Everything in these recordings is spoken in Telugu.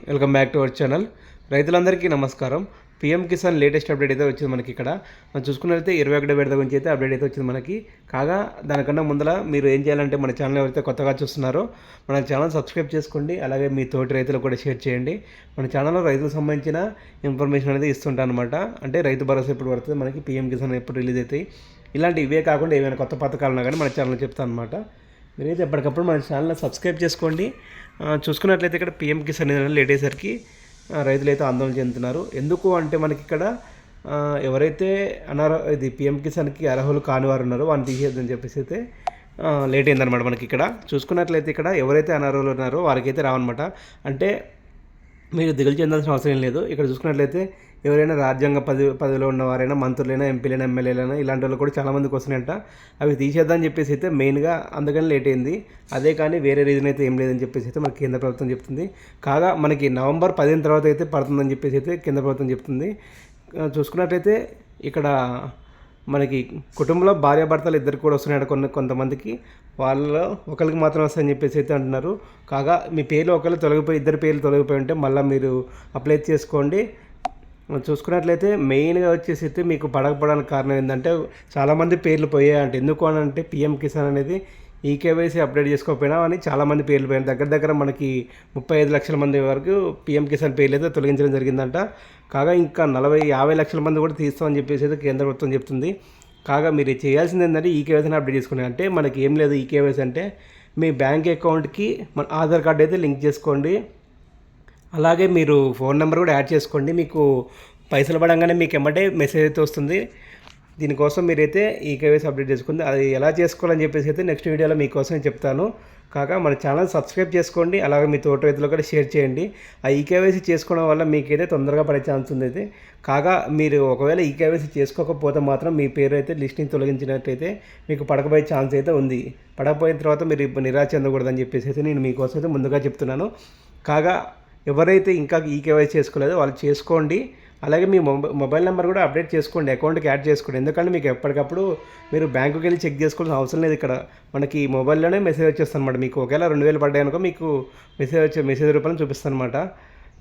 Welcome back to our channel. రైతులందరికీ నమస్కారం. పీఎం కిసాన్ లేటెస్ట్ అప్డేట్ అయితే వచ్చింది మనకి. ఇక్కడ మనం చూసుకున్నట్లయితే 21 విడత గురించి అయితే అప్డేట్ అయితే వచ్చింది మనకి. కాగా దానికన్నా ముందర మీరు ఏం చేయాలంటే మన ఛానల్ ఎవరైతే కొత్తగా చూస్తున్నారో మన ఛానల్ సబ్స్క్రైబ్ చేసుకోండి. అలాగే మీ తోటి రైతులకు కూడా షేర్ చేయండి. మన ఛానల్లో రైతులకు సంబంధించిన ఇన్ఫర్మేషన్ అనేది ఇస్తుంటాను అనమాట. అంటే రైతు భరోసా ఎప్పుడు పడుతుంది, మనకి పీఎం కిసాన్ ఎప్పుడు రిలీజ్ అవుతాయి, ఇలాంటి ఇవే కాకుండా ఏమైనా కొత్త పథకాలు ఉన్నా కానీ మన ఛానల్లో చెప్తాను అనమాట. మీరైతే ఎప్పటికప్పుడు మన ఛానల్ని సబ్స్క్రైబ్ చేసుకోండి. చూసుకున్నట్లయితే ఇక్కడ పీఎం కిసాన్ లేట్ అయ్యేసరికి రైతులు అయితే ఆందోళన చెందుతున్నారు. ఎందుకు అంటే మనకి ఇక్కడ ఎవరైతే ఇది పీఎం కిసాన్కి అర్హులు కాని వారు ఉన్నారో వారిని తీసేద్దని చెప్పేసి అయితే లేట్ అయిందనమాట. మనకి ఇక్కడ చూసుకున్నట్లయితే ఇక్కడ ఎవరైతే అనర్హులు ఉన్నారో వారికైతే రావన్నమాట. అంటే మీరు దిగులు చెందాల్సిన అవసరం లేదు. ఇక్కడ చూసుకున్నట్లయితే ఎవరైనా రాజ్యాంగ పదవిలో ఉన్నవారైనా, మంత్రులైనా, ఎంపీలైనా, ఎమ్మెల్యేలైనా ఇలాంటి వాళ్ళు కూడా చాలామందికి వస్తున్నాయంట. అవి తీసేద్దామని చెప్పేసి అయితే మెయిన్గా అందుకని లేట్ అయింది. అదే కానీ వేరే రీజన్ అయితే ఏం లేదని చెప్పేసి అయితే మనకి కేంద్ర ప్రభుత్వం చెప్తుంది. కాగా మనకి నవంబర్ 15 తర్వాత అయితే పడుతుందని చెప్పేసి అయితే కేంద్ర ప్రభుత్వం చెప్తుంది. చూసుకున్నట్లయితే ఇక్కడ మనకి కుటుంబంలో భార్యాభర్తలు ఇద్దరికి కూడా వస్తున్నాయి కొంతమందికి. వాళ్ళలో ఒకరికి మాత్రం వస్తాయని చెప్పేసి అయితే అంటున్నారు. కాగా మీ పేర్లు ఒకళ్ళు తొలగిపోయి ఇద్దరు పేర్లు తొలగిపోయి ఉంటే మళ్ళీ మీరు అప్లై చేసుకోండి. చూసుకున్నట్లయితే మెయిన్గా వచ్చేసి అయితే మీకు పడకపోవడానికి కారణం ఏంటంటే చాలామంది పేర్లు పోయాయంటే. ఎందుకు అని అంటే పీఎం కిసాన్ అనేది ఈకేవైసీ అప్డేట్ చేసుకోకపోయినా అని చాలామంది పేర్లు పోయాయి. దగ్గర మనకి 35 లక్షల మంది వరకు పీఎం కిసాన్ పేర్లు అయితే తొలగించడం జరిగిందంట. కాగా ఇంకా 40-50 లక్షల మంది కూడా తీస్తామని చెప్పేసి అయితే కేంద్ర ప్రభుత్వం చెప్తుంది. కాగా మీరు చేయాల్సింది ఏంటంటే ఈకేవైసీని అప్డేట్ చేసుకునే. అంటే మనకి ఏం లేదు, ఈకేవైసీ అంటే మీ బ్యాంక్ అకౌంట్కి మన ఆధార్ కార్డు అయితే లింక్ చేసుకోండి. అలాగే మీరు ఫోన్ నెంబర్ కూడా యాడ్ చేసుకోండి. మీకు పైసలు పడంగానే మీకు ఎమ్మటే మెసేజ్ అయితే వస్తుంది. దీనికోసం మీరైతే ఈకేవైసీ అప్డేట్ చేసుకుంది. అది ఎలా చేసుకోవాలని చెప్పేసి అయితే నెక్స్ట్ వీడియోలో మీకోసం చెప్తాను. కాగా మన ఛానల్ సబ్స్క్రైబ్ చేసుకోండి. అలాగే మీ తోట రైతులకు కూడా షేర్ చేయండి. ఆ ఈకేవైసీ చేసుకోవడం వల్ల మీకైతే తొందరగా పడే ఛాన్స్ ఉంది అయితే. కాగా మీరు ఒకవేళ ఈకేవైసీ చేసుకోకపోతే మాత్రం మీ పేరు అయితే లిస్టింగ్ తొలగించినట్టయితే మీకు పడకపోయే ఛాన్స్ అయితే ఉంది. పడకపోయిన తర్వాత మీరు నిరాశ చెందకూడదని చెప్పేసి అయితే నేను మీకోసం అయితే ముందుగా చెప్తున్నాను. కాగా ఎవరైతే ఇంకా ఈకేవైసీ చేసుకోలేదో వాళ్ళు చేసుకోండి. అలాగే మీ మొబైల్ నెంబర్ కూడా అప్డేట్ చేసుకోండి, అకౌంట్కి యాడ్ చేసుకోండి. ఎందుకంటే మీకు ఎప్పటికప్పుడు మీరు బ్యాంకుకి వెళ్ళి చెక్ చేసుకోవాల్సిన అవసరం లేదు. ఇక్కడ మనకి మొబైల్లోనే మెసేజ్ వచ్చేస్తుంది అనమాట. మీకు ఒకవేళ 2000 పడ్డాయి అనుకో మీకు మెసేజ్ రూపాయలు చూపిస్తాను అనమాట.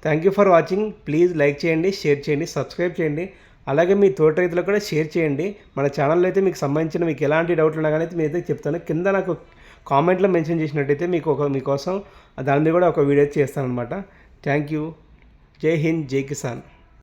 Thank you for watching. Please like చేయండి, షేర్ చేయండి, సబ్స్క్రైబ్ చేయండి. అలాగే మీ తోట రైతులకు కూడా షేర్ చేయండి. మన ఛానల్లో అయితే మీకు సంబంధించిన మీకు ఎలాంటి డౌట్లు ఉన్నా కానీ నేనైతే చెప్తాను. కింద నాకు కామెంట్లో మెన్షన్ చేసినట్టయితే మీకోసం దాని మీద కూడా ఒక వీడియో చేస్తాను అనమాట. Thank you. జై హింద్, జై కిసాన్.